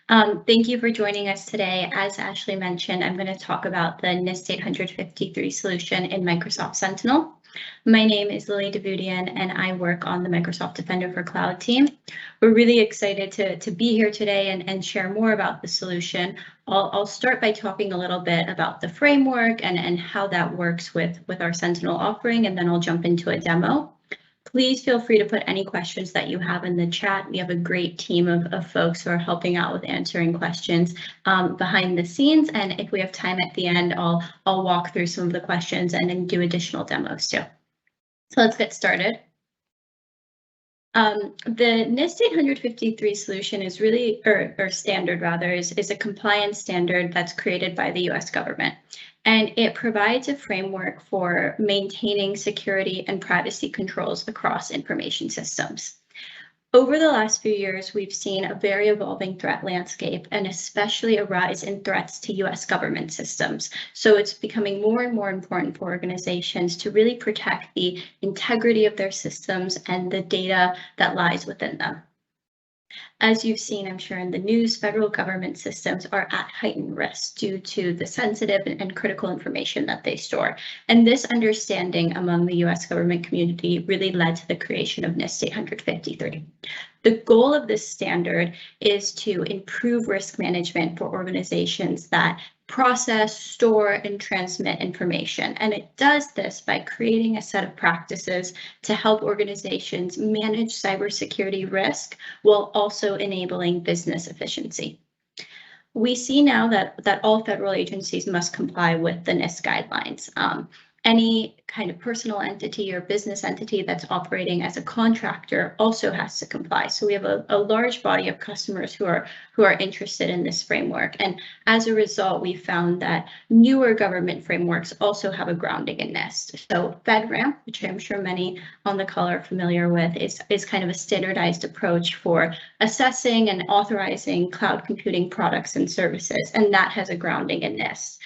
Thank you for joining us today. As Ashley mentioned, I'm going to talk about the NIST 853 solution in Microsoft Sentinel. My name is Lili Davoudian, and I work on the Microsoft Defender for Cloud team. We're really excited to be here today and share more about the solution. I'll start by talking a little bit about the framework and how that works with our Sentinel offering, and then I'll jump into a demo. Please feel free to put any questions that you have in the chat. We have a great team of folks who are helping out with answering questions behind the scenes. And if we have time at the end, I'll walk through some of the questions and then do additional demos too. So let's get started. The NIST 853 solution is really, or standard rather, is a compliance standard that's created by the US government. And it provides a framework for maintaining security and privacy controls across information systems. Over the last few years, we've seen a very evolving threat landscape and especially a rise in threats to US government systems. So it's becoming more and more important for organizations to really protect the integrity of their systems and the data that lies within them. As you've seen, I'm sure in the news, federal government systems are at heightened risk due to the sensitive and critical information that they store. And this understanding among the US government community really led to the creation of NIST 853. The goal of this standard is to improve risk management for organizations that process, store, and transmit information. And it does this by creating a set of practices to help organizations manage cybersecurity risk while also enabling business efficiency. We see now that all federal agencies must comply with the NIST guidelines. Any kind of personal entity or business entity that's operating as a contractor also has to comply. So we have a large body of customers who are interested in this framework. And as a result, we found that newer government frameworks also have a grounding in NIST. So FedRAMP, which I'm sure many on the call are familiar with, is kind of a standardized approach for assessing and authorizing cloud computing products and services. And that has a grounding in NIST.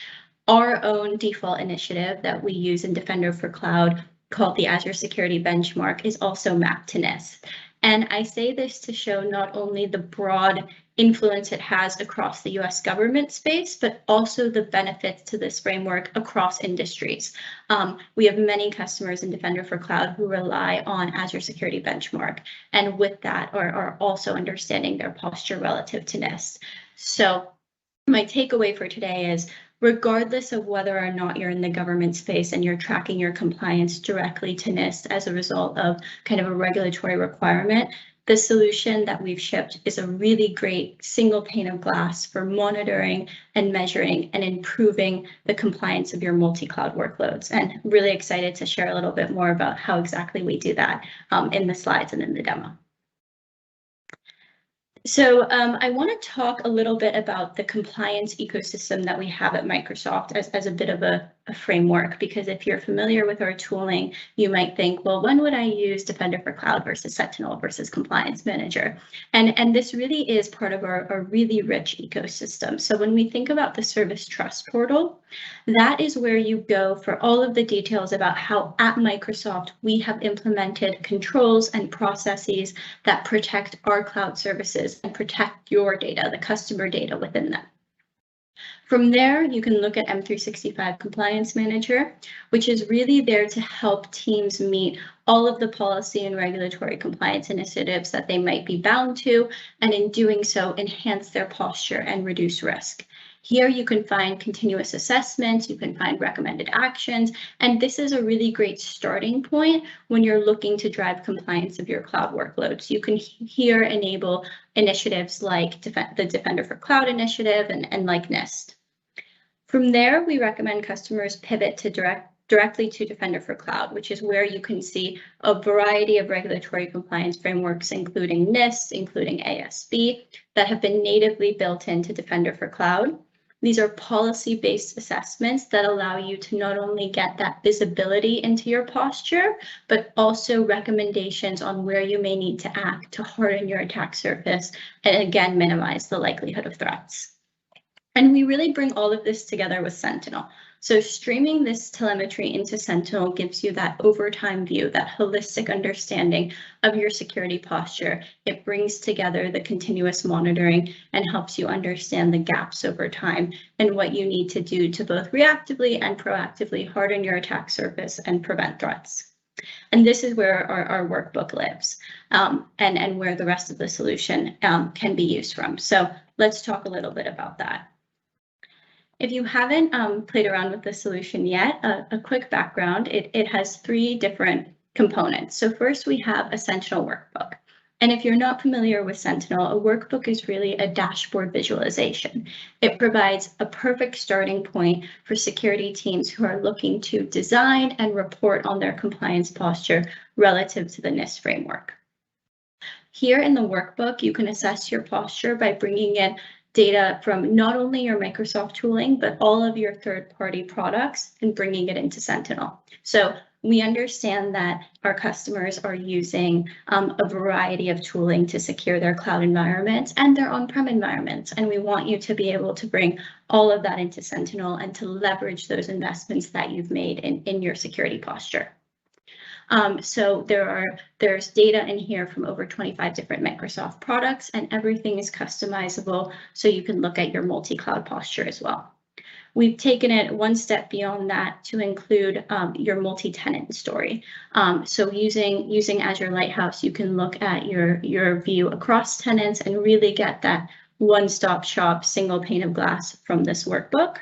Our own default initiative that we use in Defender for Cloud, called the Azure Security Benchmark, is also mapped to NIST. And I say this to show not only the broad influence it has across the US government space, but also the benefits to this framework across industries. We have many customers in Defender for Cloud who rely on Azure Security Benchmark, and with that are also understanding their posture relative to NIST. So my takeaway for today is, regardless of whether or not you're in the government space and you're tracking your compliance directly to NIST as a result of kind of a regulatory requirement, the solution that we've shipped is a really great single pane of glass for monitoring and measuring and improving the compliance of your multi-cloud workloads. And really excited to share a little bit more about how exactly we do that in the slides and in the demo. So I want to talk a little bit about the compliance ecosystem that we have at Microsoft as a bit of a framework, because if you're familiar with our tooling, you might think, well, when would I use Defender for Cloud versus Sentinel versus Compliance Manager? And this really is part of our really rich ecosystem. So when we think about the Service Trust Portal, that is where you go for all of the details about how at Microsoft we have implemented controls and processes that protect our cloud services and protect your data, the customer data within them. From there, you can look at M365 Compliance Manager, which is really there to help teams meet all of the policy and regulatory compliance initiatives that they might be bound to, and in doing so, enhance their posture and reduce risk. Here you can find continuous assessments, you can find recommended actions, and this is a really great starting point when you're looking to drive compliance of your cloud workloads. You can here enable initiatives like the Defender for Cloud initiative and like NIST. From there, we recommend customers pivot to directly to Defender for Cloud, which is where you can see a variety of regulatory compliance frameworks, including NIST, including ASB, that have been natively built into Defender for Cloud. These are policy-based assessments that allow you to not only get that visibility into your posture, but also recommendations on where you may need to act to harden your attack surface and again, minimize the likelihood of threats. And we really bring all of this together with Sentinel. So streaming this telemetry into Sentinel gives you that overtime view, that holistic understanding of your security posture. It brings together the continuous monitoring and helps you understand the gaps over time and what you need to do to both reactively and proactively harden your attack surface and prevent threats. And this is where our workbook lives, and where the rest of the solution can be used from. So let's talk a little bit about that. If you haven't played around with the solution yet, a quick background, it has 3 different components. So first we have a Sentinel workbook. And if you're not familiar with Sentinel, a workbook is really a dashboard visualization. It provides a perfect starting point for security teams who are looking to design and report on their compliance posture relative to the NIST framework. Here in the workbook, you can assess your posture by bringing in data from not only your Microsoft tooling, but all of your third-party products and bringing it into Sentinel. So we understand that our customers are using a variety of tooling to secure their cloud environments and their on-prem environments. And we want you to be able to bring all of that into Sentinel and to leverage those investments that you've made in your security posture. So there's data in here from over 25 different Microsoft products, and everything is customizable, so you can look at your multi-cloud posture as well. We've taken it one step beyond that to include your multi-tenant story. So using Azure Lighthouse, you can look at your view across tenants and really get that one-stop shop, single pane of glass from this workbook.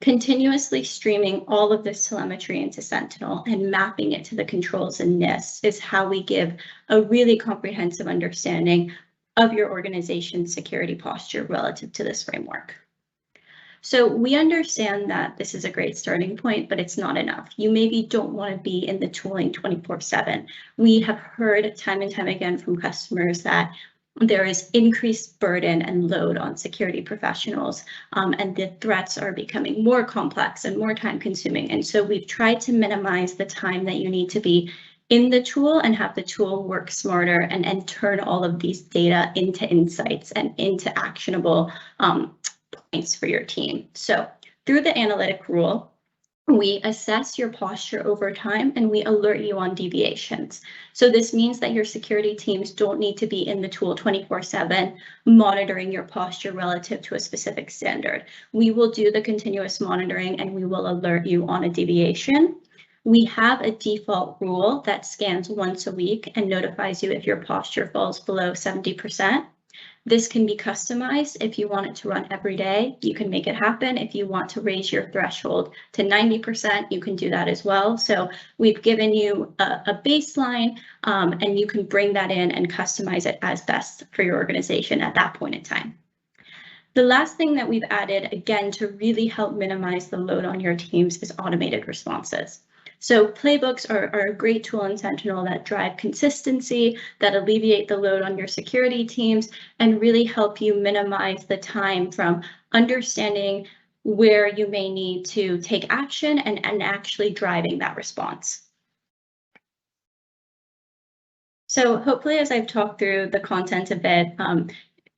Continuously streaming all of this telemetry into Sentinel and mapping it to the controls in NIST is how we give a really comprehensive understanding of your organization's security posture relative to this framework. So we understand that this is a great starting point, but it's not enough. You maybe don't want to be in the tooling 24/7. We have heard time and time again from customers that there is increased burden and load on security professionals, and the threats are becoming more complex and more time consuming. And so we've tried to minimize the time that you need to be in the tool and have the tool work smarter and turn all of these data into insights and into actionable points for your team. So through the analytic rule, we assess your posture over time and we alert you on deviations. So this means that your security teams don't need to be in the tool 24/7 monitoring your posture relative to a specific standard. We will do the continuous monitoring and we will alert you on a deviation. We have a default rule that scans once a week and notifies you if your posture falls below 70%. This can be customized. If you want it to run every day, you can make it happen. If you want to raise your threshold to 90%, you can do that as well. So we've given you a baseline, and you can bring that in and customize it as best for your organization at that point in time. The last thing that we've added, again, to really help minimize the load on your teams is automated responses. So playbooks are a great tool in Sentinel that drive consistency, that alleviate the load on your security teams, and really help you minimize the time from understanding where you may need to take action and actually driving that response. So hopefully, as I've talked through the content a bit,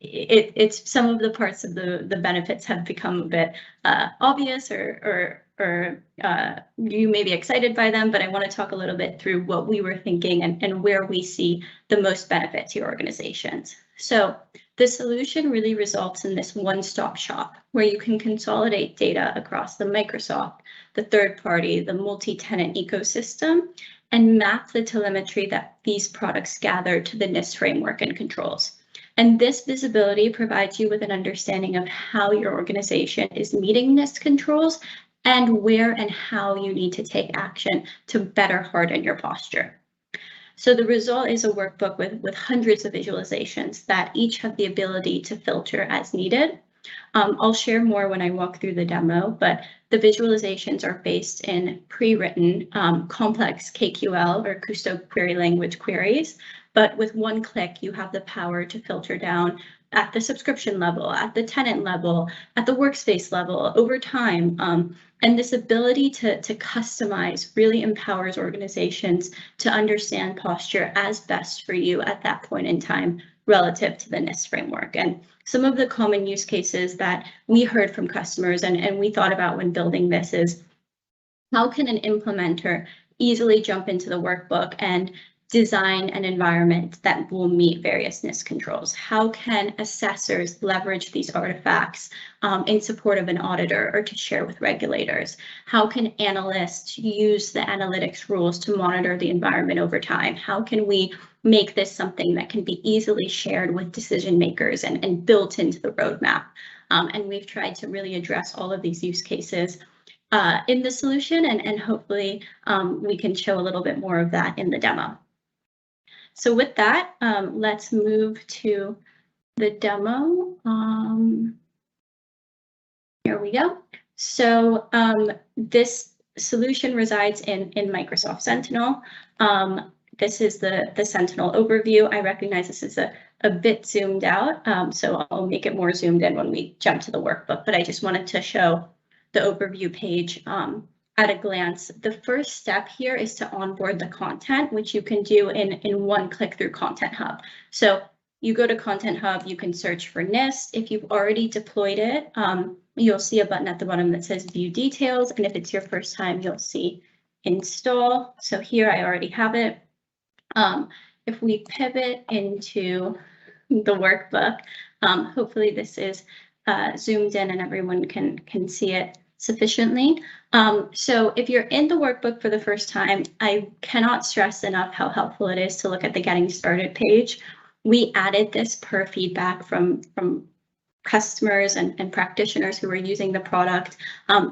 it's some of the parts of the benefits have become a bit obvious or you may be excited by them, but I want to talk a little bit through what we were thinking and where we see the most benefit to your organizations. So the solution really results in this one-stop shop where you can consolidate data across the Microsoft, the third party, the multi-tenant ecosystem, and map the telemetry that these products gather to the NIST framework and controls. And this visibility provides you with an understanding of how your organization is meeting NIST controls and where and how you need to take action to better harden your posture. So the result is a workbook with hundreds of visualizations that each have the ability to filter as needed. I'll share more when I walk through the demo, but the visualizations are based in pre-written complex KQL or Custo query language queries. But with one click, you have the power to filter down at the subscription level, at the tenant level, at the workspace level over time. And this ability to customize really empowers organizations to understand posture as best for you at that point in time, relative to the NIST framework. And some of the common use cases that we heard from customers and we thought about when building this is, how can an implementer easily jump into the workbook and design an environment that will meet various NIST controls? How can assessors leverage these artifacts in support of an auditor or to share with regulators? How can analysts use the analytics rules to monitor the environment over time? How can we make this something that can be easily shared with decision makers and built into the roadmap? And we've tried to really address all of these use cases in the solution, and hopefully we can show a little bit more of that in the demo. So with that, let's move to the demo. Here we go. So this solution resides in Microsoft Sentinel. This is the Sentinel overview. I recognize this is a bit zoomed out, so I'll make it more zoomed in when we jump to the workbook, but I just wanted to show the overview page at a glance. The first step here is to onboard the content, which you can do in one click through Content Hub. So you go to Content Hub, you can search for NIST. If you've already deployed it, you'll see a button at the bottom that says View Details, and if it's your first time, you'll see Install. So here I already have it. If we pivot into the workbook, hopefully this is zoomed in and everyone can see it sufficiently. So if you're in the workbook for the first time, I cannot stress enough how helpful it is to look at the Getting Started page. We added this per feedback from customers and practitioners who are using the product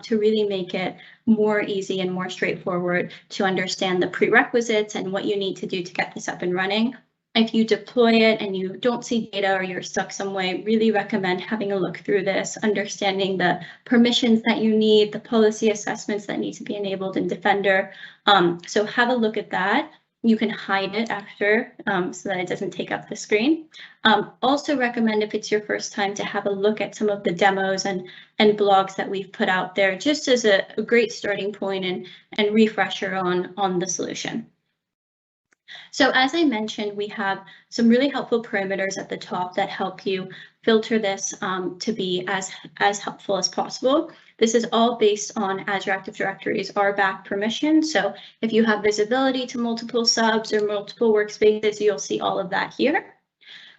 to really make it more easy and more straightforward to understand the prerequisites and what you need to do to get this up and running. If you deploy it and you don't see data or you're stuck some way, really recommend having a look through this, understanding the permissions that you need, the policy assessments that need to be enabled in Defender. So have a look at that. You can hide it after so that it doesn't take up the screen. Also recommend, if it's your first time, to have a look at some of the demos and blogs that we've put out there, just as a great starting point and refresher on the solution. So as I mentioned, we have some really helpful parameters at the top that help you filter this to be as helpful as possible. This is all based on Azure Active Directory's RBAC permission. So if you have visibility to multiple subs or multiple workspaces, you'll see all of that here.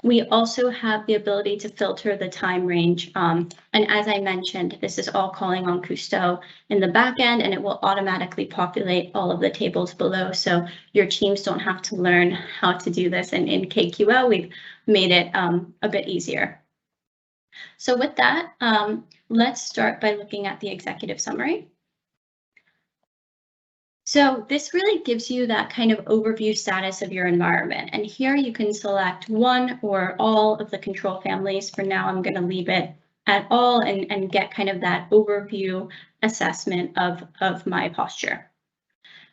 We also have the ability to filter the time range. And as I mentioned, this is all calling on Cousteau in the back end, and it will automatically populate all of the tables below. So your teams don't have to learn how to do this. And in KQL, we've made it a bit easier. So with that, let's start by looking at the executive summary. So this really gives you that kind of overview status of your environment. And here you can select one or all of the control families. For now, I'm going to leave it at all and get kind of that overview assessment of my posture.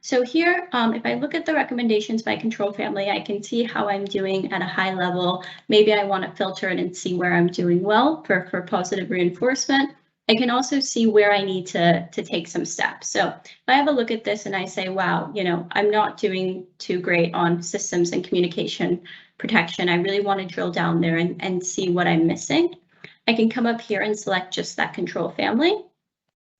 So here, if I look at the recommendations by control family, I can see how I'm doing at a high level. Maybe I want to filter it and see where I'm doing well for positive reinforcement. I can also see where I need to take some steps. So if I have a look at this and I say, wow, I'm not doing too great on systems and communication protection, I really want to drill down there and see what I'm missing. I can come up here and select just that control family.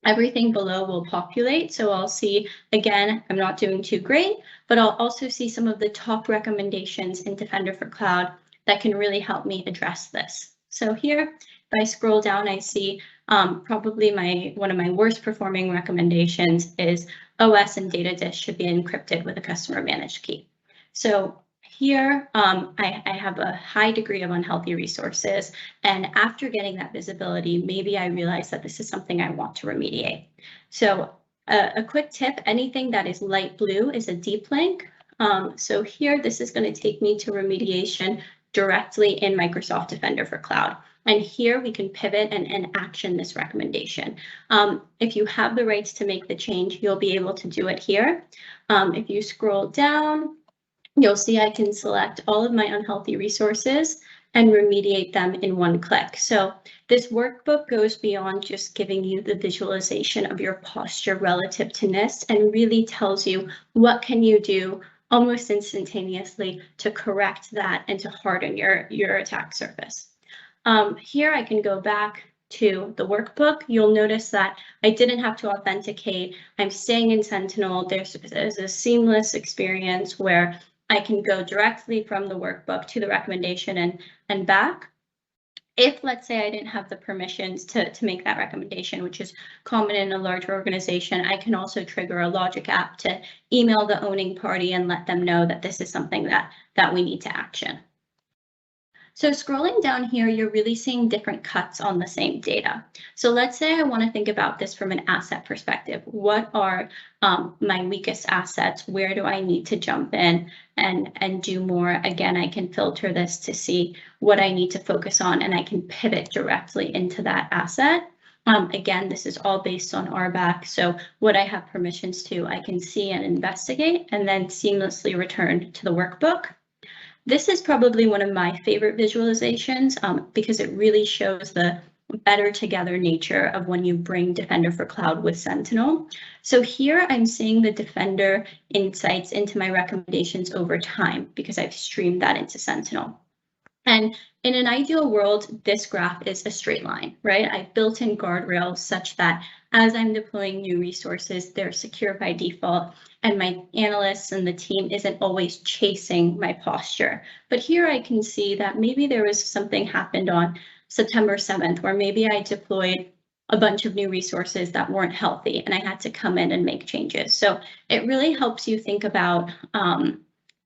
Everything below will populate. So I'll see, again, I'm not doing too great, but I'll also see some of the top recommendations in Defender for Cloud that can really help me address this. So here, if I scroll down, I see probably one of my worst performing recommendations is OS and data disk should be encrypted with a customer managed key. So here I have a high degree of unhealthy resources, and after getting that visibility, maybe I realize that this is something I want to remediate. So a quick tip, anything that is light blue is a deep link. So here, this is going to take me to remediation directly in Microsoft Defender for Cloud. And here we can pivot and action this recommendation. If you have the rights to make the change, you'll be able to do it here. If you scroll down, you'll see I can select all of my unhealthy resources and remediate them in one click. So this workbook goes beyond just giving you the visualization of your posture relative to NIST and really tells you what can you do almost instantaneously to correct that and to harden your attack surface. Here I can go back to the workbook. You'll notice that I didn't have to authenticate. I'm staying in Sentinel. There's a seamless experience where I can go directly from the workbook to the recommendation and back. If, let's say, I didn't have the permissions to make that recommendation, which is common in a larger organization, I can also trigger a logic app to email the owning party and let them know that this is something that we need to action. So scrolling down here, you're really seeing different cuts on the same data. So let's say I want to think about this from an asset perspective. What are my weakest assets? Where do I need to jump in and do more? Again, I can filter this to see what I need to focus on, and I can pivot directly into that asset. Again, this is all based on RBAC. So what I have permissions to, I can see and investigate and then seamlessly return to the workbook. This is probably one of my favorite visualizations because it really shows the better together nature of when you bring Defender for Cloud with Sentinel. So here I'm seeing the Defender insights into my recommendations over time because I've streamed that into Sentinel. And in an ideal world, this graph is a straight line, right? I've built in guardrails such that as I'm deploying new resources, they're secure by default, and my analysts and the team isn't always chasing my posture. But here I can see that maybe there was something happened on September 7th, where maybe I deployed a bunch of new resources that weren't healthy, and I had to come in and make changes. So it really helps you think about,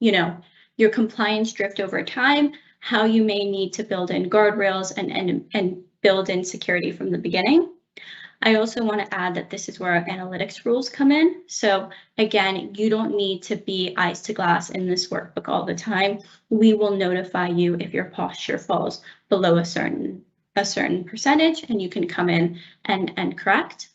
your compliance drift over time, how you may need to build in guardrails and build in security from the beginning. I also want to add that this is where our analytics rules come in. So again, you don't need to be eyes to glass in this workbook all the time. We will notify you if your posture falls below a certain percentage, and you can come in and correct.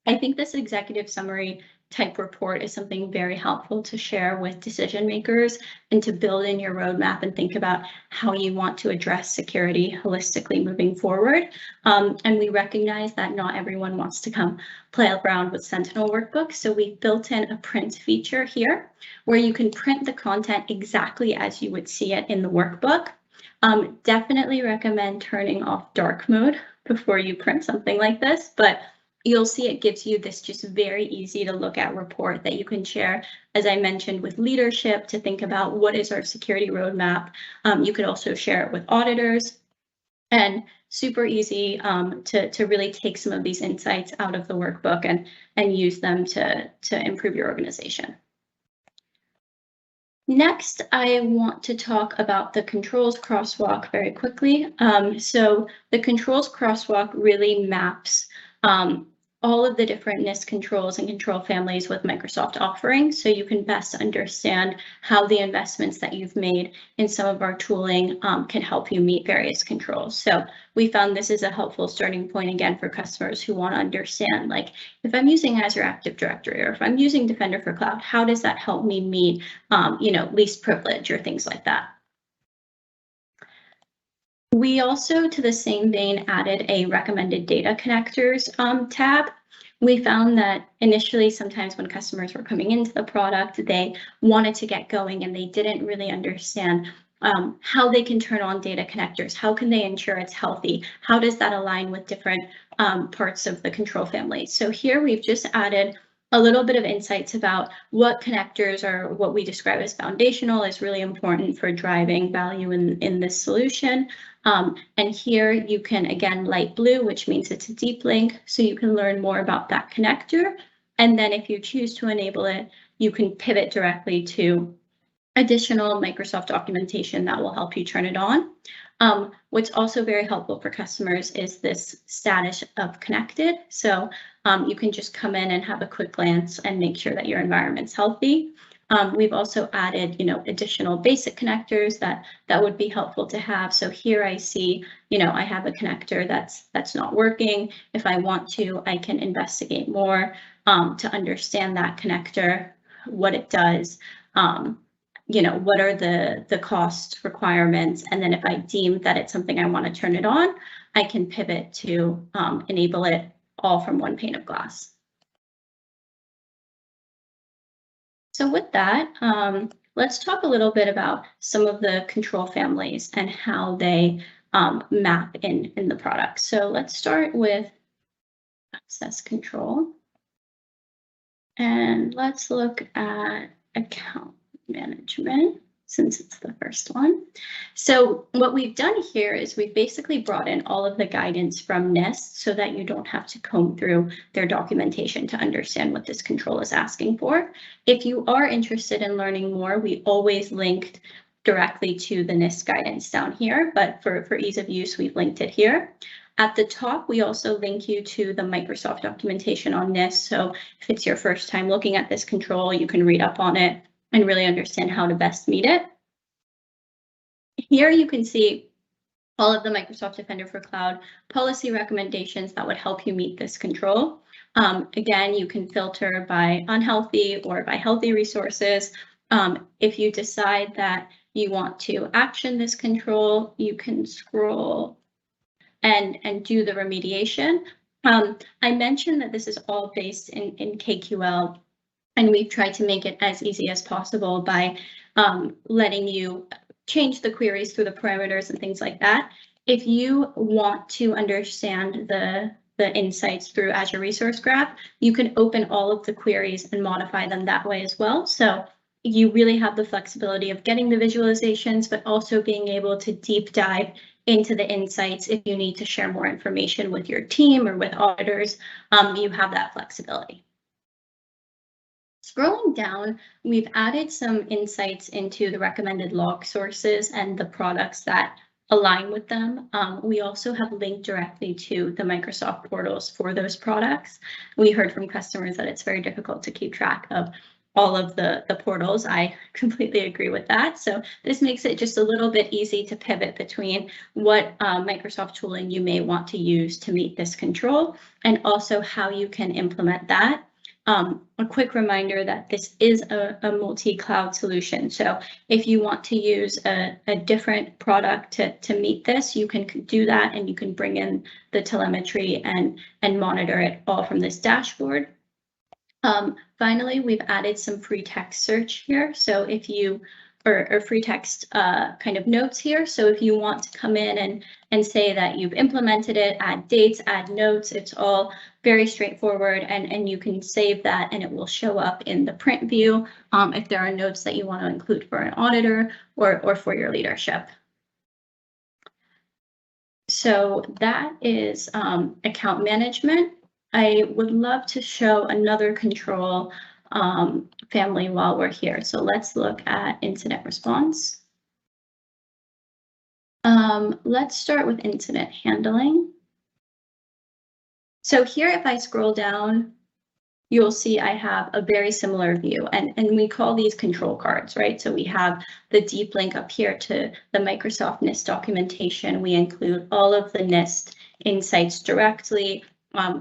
I think this executive summary type report is something very helpful to share with decision makers and to build in your roadmap and think about how you want to address security holistically moving forward. And we recognize that not everyone wants to come play around with Sentinel workbooks. So we've built in a print feature here where you can print the content exactly as you would see it in the workbook. Definitely recommend turning off dark mode before you print something like this, but you'll see it gives you this just very easy to look at report that you can share, as I mentioned, with leadership to think about what is our security roadmap. You could also share it with auditors, and super easy to really take some of these insights out of the workbook and use them to improve your organization. Next, I want to talk about the controls crosswalk very quickly. So the controls crosswalk really maps all of the different NIST controls and control families with Microsoft offerings, so you can best understand how the investments that you've made in some of our tooling can help you meet various controls. So we found this is a helpful starting point, again, for customers who want to understand, like, if I'm using Azure Active Directory or if I'm using Defender for Cloud, how does that help me meet, least privilege or things like that? We also, to the same vein, added a recommended data connectors tab. We found that initially, sometimes when customers were coming into the product, they wanted to get going and they didn't really understand how they can turn on data connectors. How can they ensure it's healthy? How does that align with different parts of the control family? So here we've just added a little bit of insights about what connectors are, what we describe as foundational, is really important for driving value in this solution. And here you can, again, light blue, which means it's a deep link, so you can learn more about that connector. And then if you choose to enable it, you can pivot directly to additional Microsoft documentation that will help you turn it on. What's also very helpful for customers is this status of connected. So you can just come in and have a quick glance and make sure that your environment's healthy. We've also added, additional basic connectors that would be helpful to have. So here I see, I have a connector that's not working. If I want to, I can investigate more to understand that connector, what it does, what are the cost requirements, and then if I deem that it's something I want to turn it on, I can pivot to enable it all from one pane of glass. So with that, let's talk a little bit about some of the control families and how they map in the product. So let's start with access control. And let's look at account management, since it's the first one. So what we've done here is we've basically brought in all of the guidance from NIST so that you don't have to comb through their documentation to understand what this control is asking for. If you are interested in learning more, we always linked directly to the NIST guidance down here, but for ease of use, we've linked it here. At the top, we also link you to the Microsoft documentation on NIST. So if it's your first time looking at this control, you can read up on it and really understand how to best meet it. Here you can see all of the Microsoft Defender for Cloud policy recommendations that would help you meet this control. Again, you can filter by unhealthy or by healthy resources. If you decide that you want to action this control, you can scroll and do the remediation. I mentioned that this is all based in KQL, and we've tried to make it as easy as possible by letting you change the queries through the parameters and things like that. If you want to understand the insights through Azure Resource Graph, you can open all of the queries and modify them that way as well. So you really have the flexibility of getting the visualizations, but also being able to deep dive into the insights. If you need to share more information with your team or with auditors, you have that flexibility. Scrolling down, we've added some insights into the recommended log sources and the products that align with them. We also have linked directly to the Microsoft portals for those products. We heard from customers that it's very difficult to keep track of all of the portals. I completely agree with that. So this makes it just a little bit easy to pivot between what Microsoft tooling you may want to use to meet this control, and also how you can implement that. A quick reminder that this is a multi-cloud solution. So if you want to use a different product to meet this, you can do that, and you can bring in the telemetry and monitor it all from this dashboard. Finally, we've added some free text search here. So if you, or free text kind of notes here. So if you want to come in and say that you've implemented it, add dates, add notes, it's all very straightforward, and you can save that and it will show up in the print view if there are notes that you want to include for an auditor or for your leadership. So that is account management. I would love to show another control family while we're here. So let's look at incident response. Let's start with incident handling. So here, if I scroll down, you'll see I have a very similar view, and we call these control cards, right? So we have the deep link up here to the Microsoft NIST documentation. We include all of the NIST insights directly,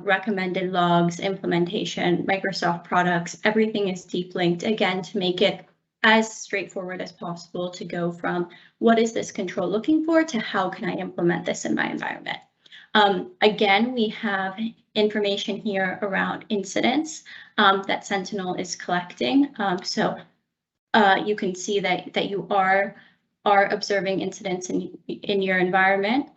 recommended logs, implementation, Microsoft products, everything is deep linked, again, to make it as straightforward as possible to go from what is this control looking for to how can I implement this in my environment. Again, we have information here around incidents that Sentinel is collecting. So you can see that you are observing incidents in your environment.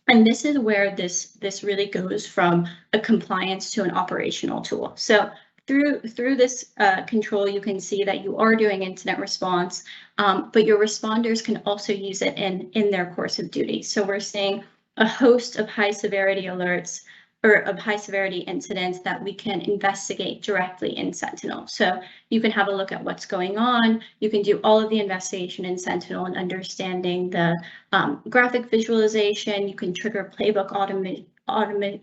And this is where this really goes from a compliance to an operational tool. So through this control, you can see that you are doing incident response, but your responders can also use it in their course of duty. So we're seeing a host of high severity alerts or of high severity incidents that we can investigate directly in Sentinel. So you can have a look at what's going on. You can do all of the investigation in Sentinel and understanding the graphic visualization. You can trigger playbook automations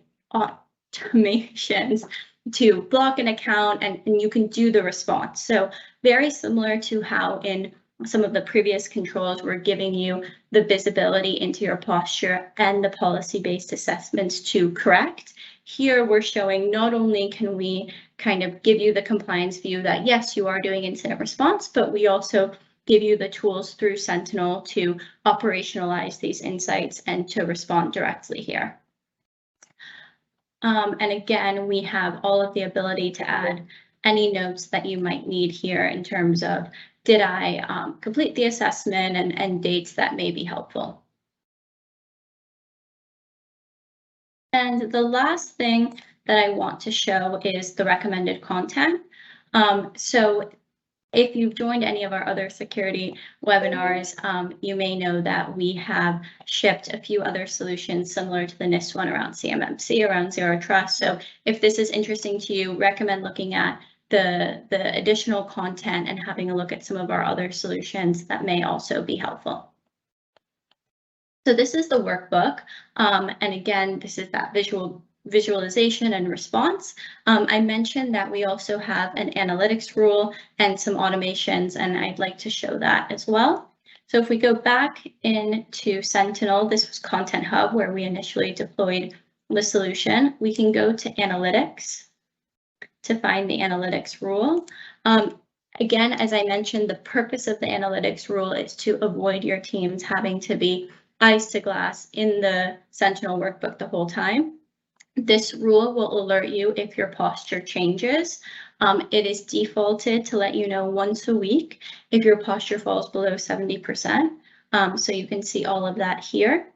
to block an account, and you can do the response. So very similar to how in some of the previous controls were giving you the visibility into your posture and the policy-based assessments to correct. Here we're showing not only can we kind of give you the compliance view that yes, you are doing incident response, but we also give you the tools through Sentinel to operationalize these insights and to respond directly here. And again, we have all of the ability to add any notes that you might need here in terms of did I complete the assessment and dates that may be helpful. And the last thing that I want to show is the recommended content. So if you've joined any of our other security webinars, you may know that we have shipped a few other solutions similar to the NIST one around CMMC, around Zero Trust. So if this is interesting to you, recommend looking at the additional content and having a look at some of our other solutions that may also be helpful. So this is the workbook. And again, this is that visualization and response. I mentioned that we also have an analytics rule and some automations, and I'd like to show that as well. So if we go back into Sentinel, this was Content Hub where we initially deployed the solution. We can go to analytics to find the analytics rule. Again, as I mentioned, the purpose of the analytics rule is to avoid your teams having to be eyes to glass in the Sentinel workbook the whole time. This rule will alert you if your posture changes. It is defaulted to let you know once a week if your posture falls below 70%. So you can see all of that here.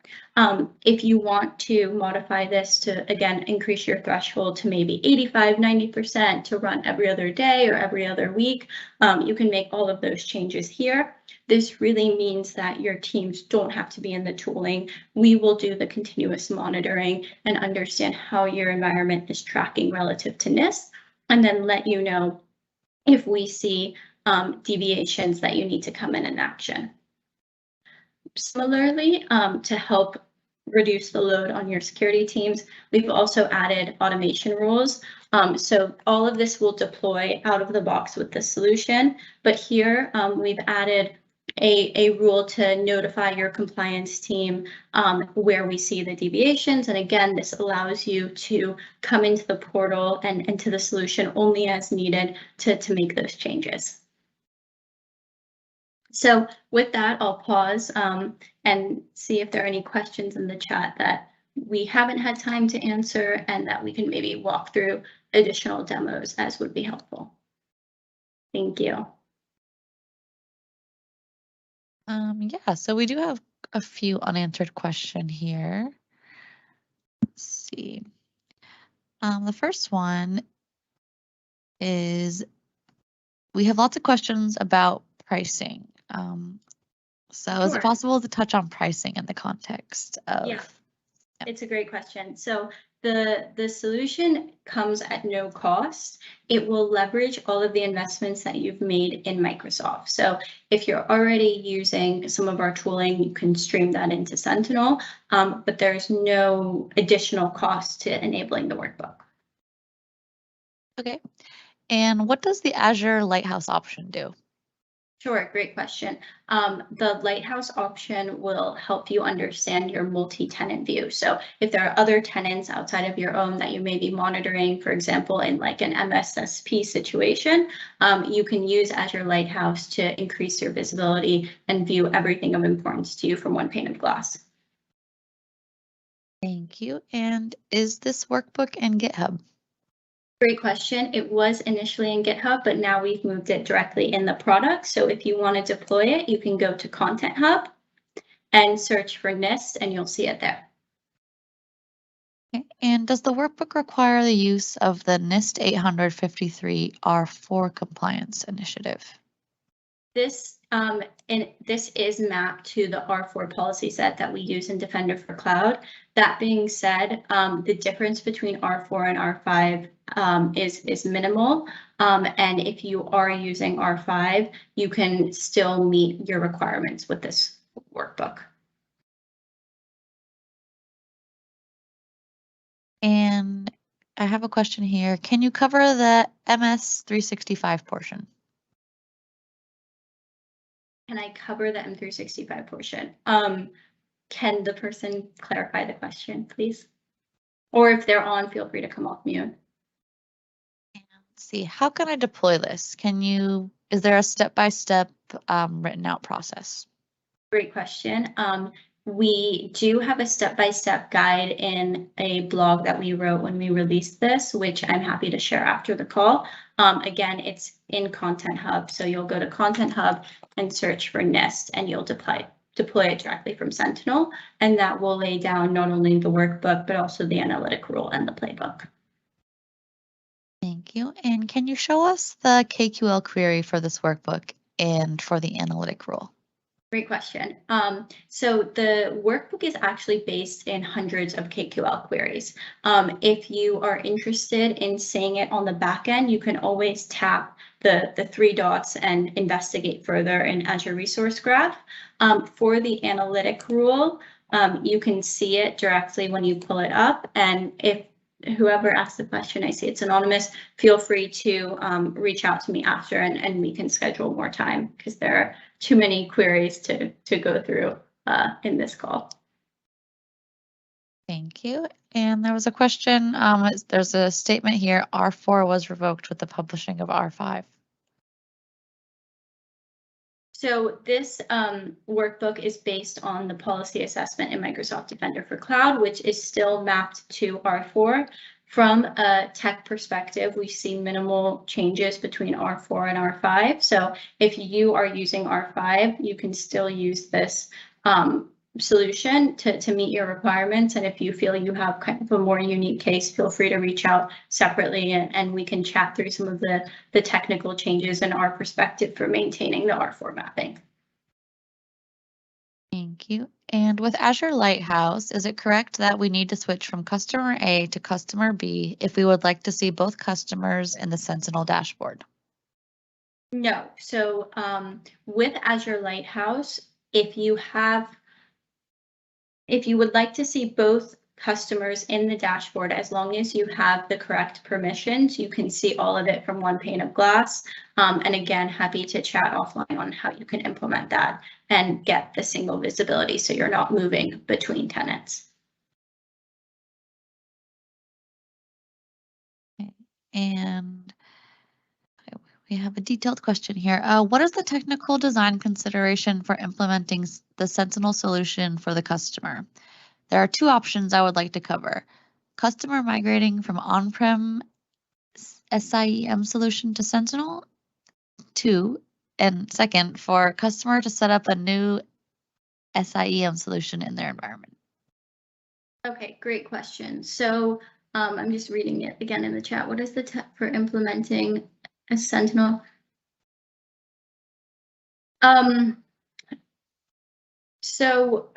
If you want to modify this to, again, increase your threshold to maybe 85, 90% to run every other day or every other week, you can make all of those changes here. This really means that your teams don't have to be in the tooling. We will do the continuous monitoring and understand how your environment is tracking relative to NIST, and then let you know if we see deviations that you need to come in and action. Similarly, to help reduce the load on your security teams, we've also added automation rules. So all of this will deploy out of the box with the solution, but here we've added a rule to notify your compliance team where we see the deviations. And again, this allows you to come into the portal and to the solution only as needed to make those changes. So with that, I'll pause and see if there are any questions in the chat that we haven't had time to answer and that we can maybe walk through additional demos as would be helpful. Thank you. Yeah, so we do have a few unanswered questions here. Let's see. The first one is, we have lots of questions about pricing. So Sure. Is it possible to touch on pricing in the context of? Yeah, it's a great question. So the solution comes at no cost. It will leverage all of the investments that you've made in Microsoft. So if you're already using some of our tooling, you can stream that into Sentinel, but there's no additional cost to enabling the workbook. Okay. And what does the Azure Lighthouse option do? Sure, great question. The Lighthouse option will help you understand your multi-tenant view. So if there are other tenants outside of your own that you may be monitoring, for example, in like an NIST SP situation, you can use Azure Lighthouse to increase your visibility and view everything of importance to you from one pane of glass. Thank you. And is this workbook in GitHub? Great question. It was initially in GitHub, but now we've moved it directly in the product. So if you want to deploy it, you can go to Content Hub and search for NIST and you'll see it there. Okay. And does the workbook require the use of the NIST 853 R4 compliance initiative? This is mapped to the R4 policy set that we use in Defender for Cloud. That being said, the difference between R4 and R5 is minimal. And if you are using R5, you can still meet your requirements with this workbook. And I have a question here. Can you cover the MS 365 portion? Can I cover the M365 portion? Can the person clarify the question, please? Or if they're on, feel free to come off mute. Let's see, how can I deploy this? Is there a step-by-step written out process? Great question. We do have a step-by-step guide in a blog that we wrote when we released this, which I'm happy to share after the call. Again, it's in Content Hub, so you'll go to Content Hub and search for NIST, and you'll deploy it directly from Sentinel, and that will lay down not only the workbook, but also the analytic rule and the playbook. Thank you. And can you show us the KQL query for this workbook and for the analytic rule? Great question. So the workbook is actually based in hundreds of KQL queries. If you are interested in seeing it on the back end, you can always tap the three dots and investigate further in Azure Resource Graph. For the analytic rule, you can see it directly when you pull it up. And if whoever asked the question, I see it's anonymous, feel free to reach out to me after and we can schedule more time because there are too many queries to go through in this call. Thank you. And there was a question, there's a statement here, R4 was revoked with the publishing of R5. So this workbook is based on the policy assessment in Microsoft Defender for Cloud, which is still mapped to R4. From a tech perspective, we've seen minimal changes between R4 and R5. So if you are using R5, you can still use this solution to meet your requirements. And if you feel you have kind of a more unique case, feel free to reach out separately and we can chat through some of the technical changes and our perspective for maintaining the R4 mapping. Thank you. And with Azure Lighthouse, is it correct that we need to switch from customer A to customer B if we would like to see both customers in the Sentinel dashboard? No. So with Azure Lighthouse, if you would like to see both customers in the dashboard, as long as you have the correct permissions, you can see all of it from one pane of glass. And again, happy to chat offline on how you can implement that and get the single visibility so you're not moving between tenants. Okay. And we have a detailed question here. What is the technical design consideration for implementing the Sentinel solution for the customer? There are two options I would like to cover. Customer migrating from on-prem SIEM solution to Sentinel. 2, and second, for customer to set up a new SIEM solution in their environment. Okay, great question. So I'm just reading it again in the chat. What is the tech for implementing a Sentinel? So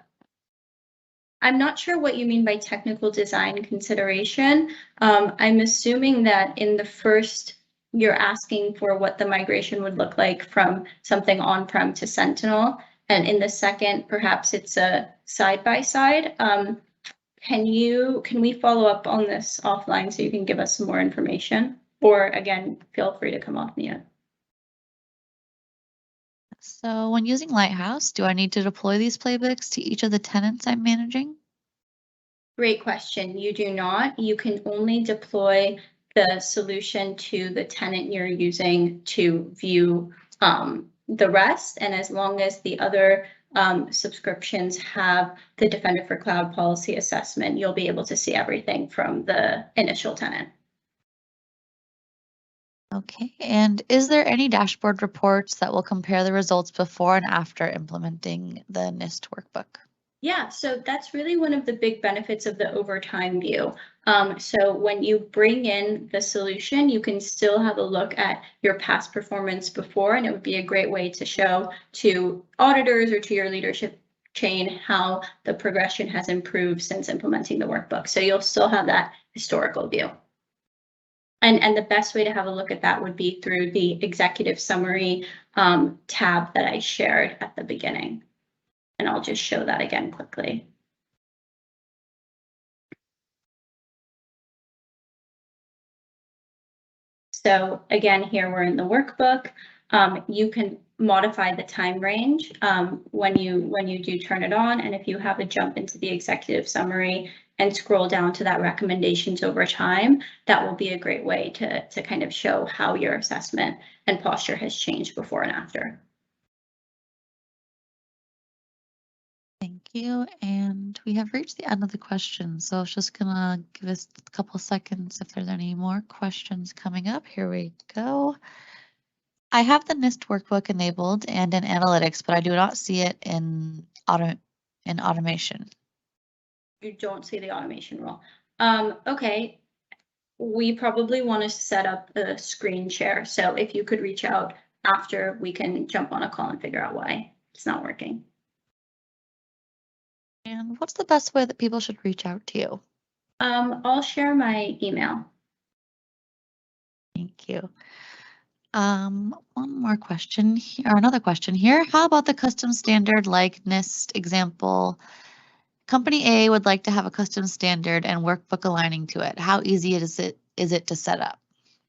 I'm not sure what you mean by technical design consideration. I'm assuming that in the first, you're asking for what the migration would look like from something on-prem to Sentinel. And in the second, perhaps it's a side-by-side. Can we follow up on this offline so you can give us some more information? Or again, feel free to come off mute. So when using Lighthouse, do I need to deploy these playbooks to each of the tenants I'm managing? Great question. You do not. You can only deploy the solution to the tenant you're using to view the rest. And as long as the other subscriptions have the Defender for Cloud policy assessment, you'll be able to see everything from the initial tenant. Okay, and is there any dashboard reports that will compare the results before and after implementing the NIST workbook? Yeah, so that's really one of the big benefits of the overtime view. So when you bring in the solution, you can still have a look at your past performance before, and it would be a great way to show to auditors or to your leadership chain how the progression has improved since implementing the workbook. So you'll still have that historical view. And the best way to have a look at that would be through the executive summary tab that I shared at the beginning. And I'll just show that again quickly. So again, here we're in the workbook. You can modify the time range when you do turn it on. And if you have a jump into the executive summary and scroll down to that recommendations over time, that will be a great way to kind of show how your assessment and posture has changed before and after. Thank you. And we have reached the end of the questions. So I was just gonna give us a couple seconds if there's any more questions coming up. Here we go. I have the NIST workbook enabled and in analytics, but I do not see it in automation. You don't see the automation rule. Okay, we probably want to set up a screen share. So if you could reach out after, we can jump on a call and figure out why it's not working. And what's the best way that people should reach out to you? I'll share my email. Thank you. One more question here, or another question here. How about the custom standard like NIST example? Company A would like to have a custom standard and workbook aligning to it. How easy is it to set up?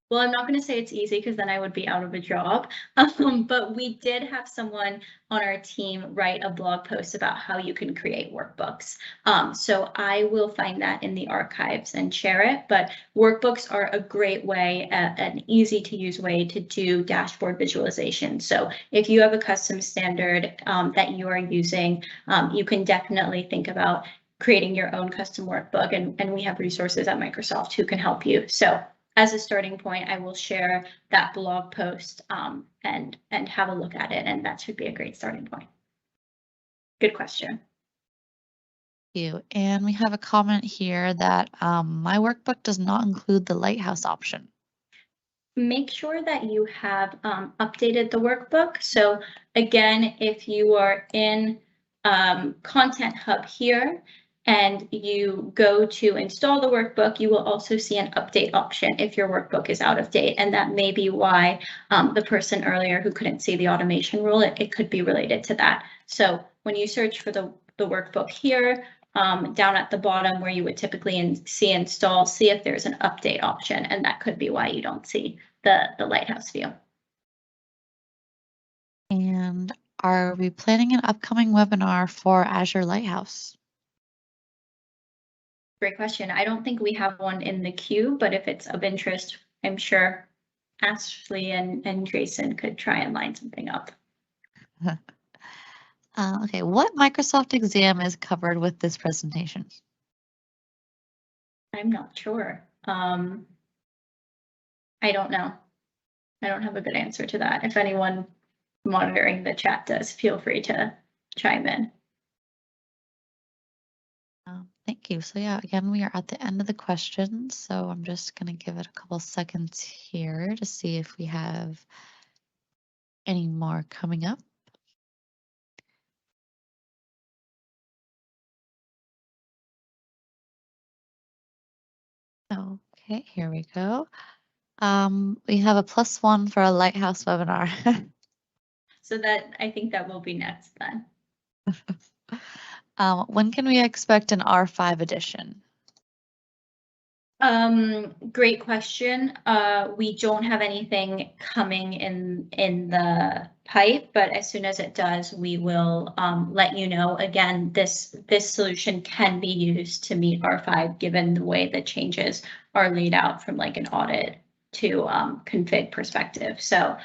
Well, I'm not going to say it's easy because then I would be out of a job. But we did have someone on our team write a blog post about how you can create workbooks. So I will find that in the archives and share it. But workbooks are a great way, an easy to use way to do dashboard visualization. So if you have a custom standard that you are using, you can definitely think about creating your own custom workbook. And we have resources at Microsoft who can help you. So as a starting point, I will share that blog post and have a look at it, and that should be a great starting point. Good question. Thank you. And we have a comment here that my workbook does not include the Lighthouse option. Make sure that you have updated the workbook. So again, if you are in Content Hub here, and you go to install the workbook, you will also see an update option if your workbook is out of date. And that may be why the person earlier who couldn't see the automation rule, it could be related to that. So when you search for the workbook here, down at the bottom where you would typically see install, see if there's an update option. And that could be why you don't see the Lighthouse view. And are we planning an upcoming webinar for Azure Lighthouse? Great question. I don't think we have one in the queue, but if it's of interest, I'm sure Ashley and Jason could try and line something up. Okay, what Microsoft exam is covered with this presentation? I'm not sure. I don't know. I don't have a good answer to that. If anyone monitoring the chat does, feel free to chime in. Thank you. So yeah, again, we are at the end of the questions. So I'm just going to give it a couple seconds here to see if we have any more coming up. Okay, here we go. We have a +1 for a Lighthouse webinar. So that I think that will be next then. When can we expect an R5 edition? Great question. We don't have anything coming in the pipe, but as soon as it does, we will let you know. Again, this solution can be used to meet R5 given the way the changes are laid out from like an audit to config perspective. So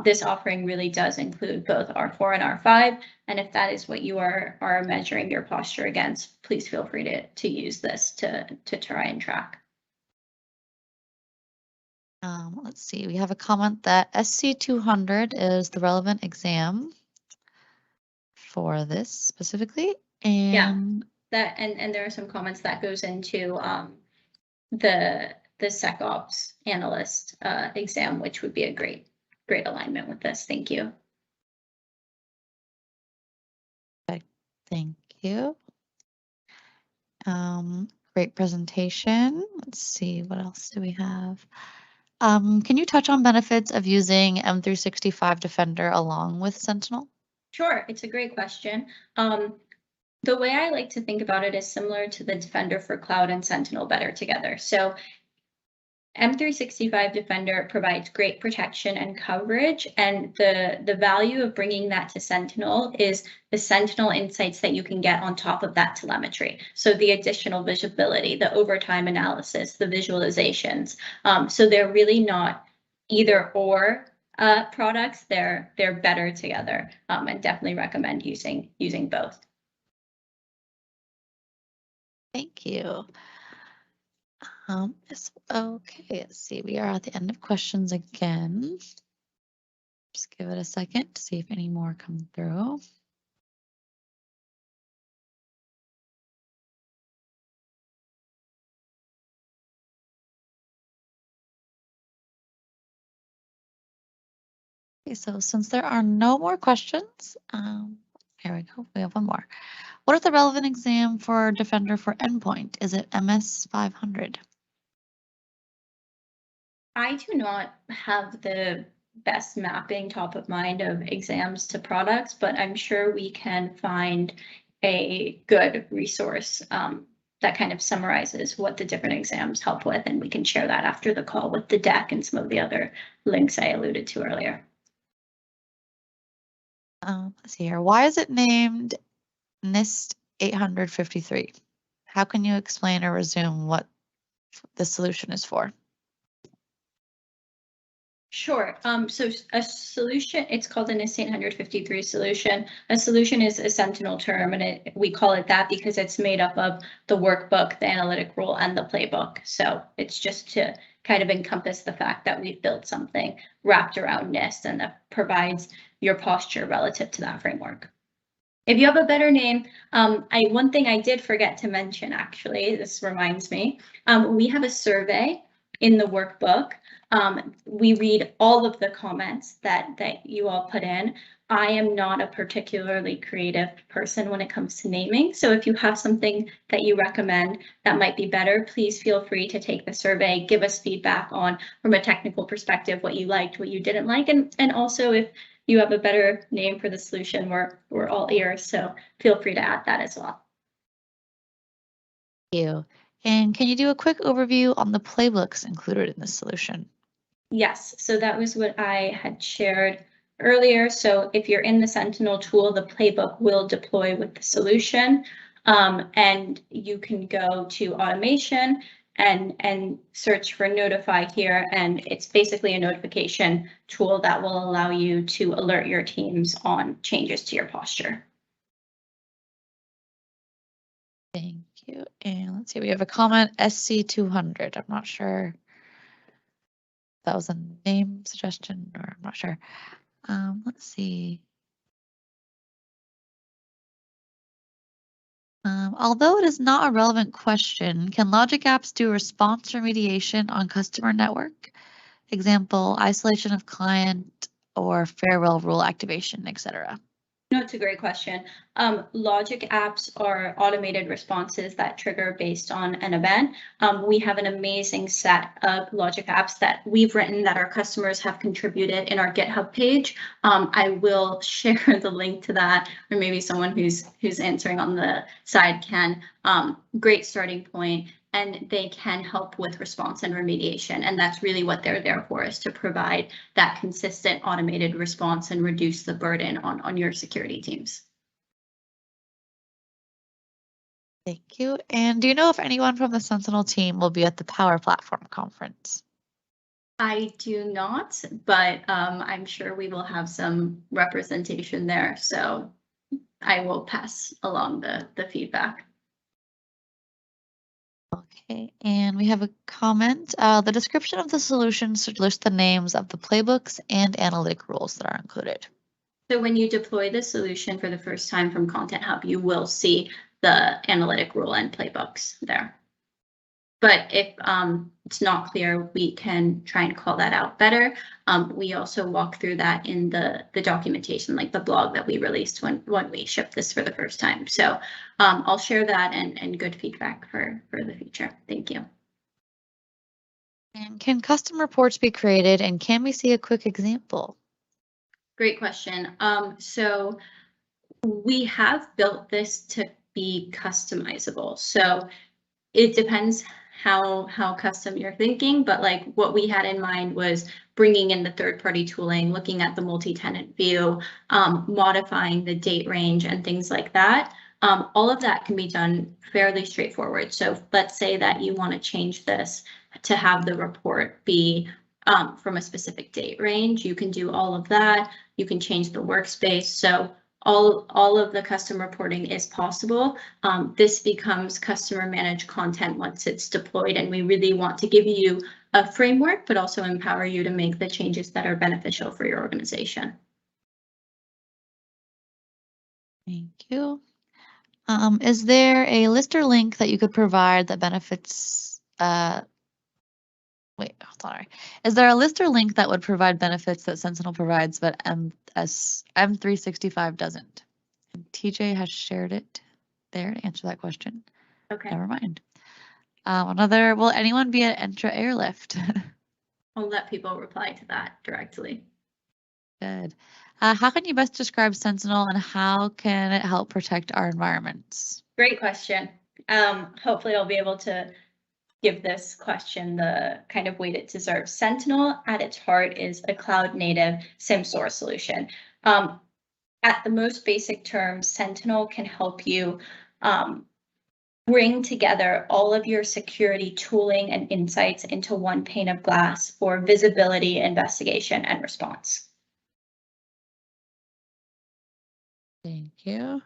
this offering really does include both R4 and R5. And if that is what you are measuring your posture against, please feel free to use this to try and track. Let's see, we have a comment that SC200 is the relevant exam for this specifically. And yeah, that and there are some comments that goes into the SecOps Analyst exam, which would be a great alignment with this. Thank you. Thank you. Great presentation. Let's see, what else do we have? Can you touch on benefits of using M365 Defender along with Sentinel? Sure, it's a great question. The way I like to think about it is similar to the Defender for Cloud and Sentinel better together. So M365 Defender provides great protection and coverage, and the value of bringing that to Sentinel is the Sentinel insights that you can get on top of that telemetry. So the additional visibility, the overtime analysis, the visualizations. So they're really not either or products. They're better together, and definitely recommend using both. Thank you. Okay, let's see. We are at the end of questions again. Just give it a second to see if any more come through. Okay, so since there are no more questions, here we go. We have one more. What is the relevant exam for Defender for Endpoint? Is it MS 500? I do not have the best mapping top of mind of exams to products, but I'm sure we can find a good resource that kind of summarizes what the different exams help with, and we can share that after the call with the deck and some of the other links I alluded to earlier. Let's see here. Why is it named NIST 853? How can you explain or resume what the solution is for? Sure. So a solution, it's called the NIST 853 solution. A solution is a Sentinel term, and we call it that because it's made up of the workbook, the analytic rule, and the playbook. So it's just to kind of encompass the fact that we've built something wrapped around NIST and that provides your posture relative to that framework. If you have a better name, one thing I did forget to mention, actually, this reminds me, we have a survey in the workbook. We read all of the comments that you all put in. I am not a particularly creative person when it comes to naming. So if you have something that you recommend that might be better, please feel free to take the survey, give us feedback on, from a technical perspective, what you liked, what you didn't like. And also if you have a better name for the solution, we're all ears. So feel free to add that as well. Thank you. And can you do a quick overview on the playbooks included in this solution? Yes, so that was what I had shared earlier. So if you're in the Sentinel tool, the playbook will deploy with the solution, and you can go to automation and search for notify here. And it's basically a notification tool that will allow you to alert your teams on changes to your posture. Thank you. And let's see, we have a comment, SC200. I'm not sure if that was a name suggestion or I'm not sure. Let's see. Although it is not a relevant question, can logic apps do response remediation on customer network? Example, isolation of client or farewell rule activation, etc. No, it's a great question. Logic apps are automated responses that trigger based on an event. We have an amazing set of logic apps that we've written that our customers have contributed in our GitHub page. I will share the link to that, or maybe someone who's answering on the side can. Great starting point. And they can help with response and remediation. And that's really what they're there for, is to provide that consistent automated response and reduce the burden on your security teams. Thank you. And do you know if anyone from the Sentinel team will be at the Power Platform conference? I do not, but I'm sure we will have some representation there. So I will pass along the feedback. Okay, and we have a comment. The description of the solution should list the names of the playbooks and analytic rules that are included. So when you deploy the solution for the first time from Content Hub, you will see the analytic rule and playbooks there. But if it's not clear, we can try and call that out better. We also walk through that in the documentation, like the blog that we released when we shipped this for the first time. So I'll share that and good feedback for the future. Thank you. And can custom reports be created, and can we see a quick example? Great question. So we have built this to be customizable. So it depends how custom you're thinking, but like what we had in mind was bringing in the third-party tooling, looking at the multi-tenant view, modifying the date range and things like that. All of that can be done fairly straightforward. So let's say that you want to change this to have the report be from a specific date range. You can do all of that. You can change the workspace. So all of the custom reporting is possible. This becomes customer managed content once it's deployed, and we really want to give you a framework, but also empower you to make the changes that are beneficial for your organization. Thank you. Is there a list or link that you could provide that benefits, sorry. Is there a list or link that would provide benefits that Sentinel provides, but M365 doesn't? And TJ has shared it there to answer that question. Okay. Never mind. Will anyone be at Entra Airlift? I'll let people reply to that directly. Good. How can you best describe Sentinel and how can it help protect our environments? Great question. Hopefully I'll be able to give this question the kind of weight it deserves. Sentinel at its heart is a cloud native SIM source solution. At the most basic terms, Sentinel can help you bring together all of your security tooling and insights into one pane of glass for visibility, investigation, and response. Thank you.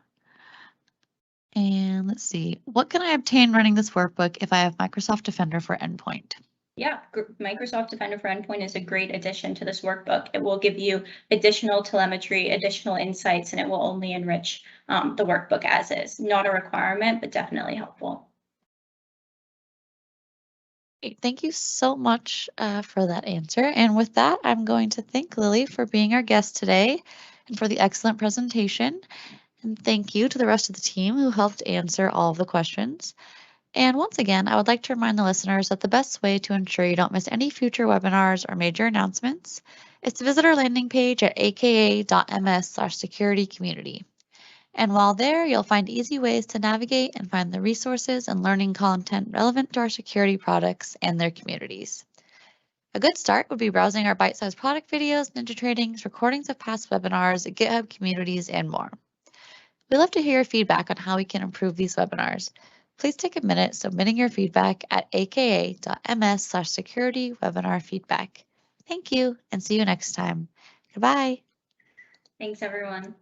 And let's see, what can I obtain running this workbook if I have Microsoft Defender for Endpoint? Yeah, Microsoft Defender for Endpoint is a great addition to this workbook. It will give you additional telemetry, additional insights, and it will only enrich the workbook as is. Not a requirement, but definitely helpful. Thank you so much for that answer. And with that, I'm going to thank Lili for being our guest today and for the excellent presentation. And thank you to the rest of the team who helped answer all of the questions. And once again, I would like to remind the listeners that the best way to ensure you don't miss any future webinars or major announcements is to visit our landing page at aka.ms/security-community. And while there, you'll find easy ways to navigate and find the resources and learning content relevant to our security products and their communities. A good start would be browsing our bite-sized product videos, ninja trainings, recordings of past webinars, GitHub communities, and more. We'd love to hear your feedback on how we can improve these webinars. Please take a minute submitting your feedback at aka.ms/security-webinar feedback. Thank you and see you next time. Goodbye. Thanks, everyone.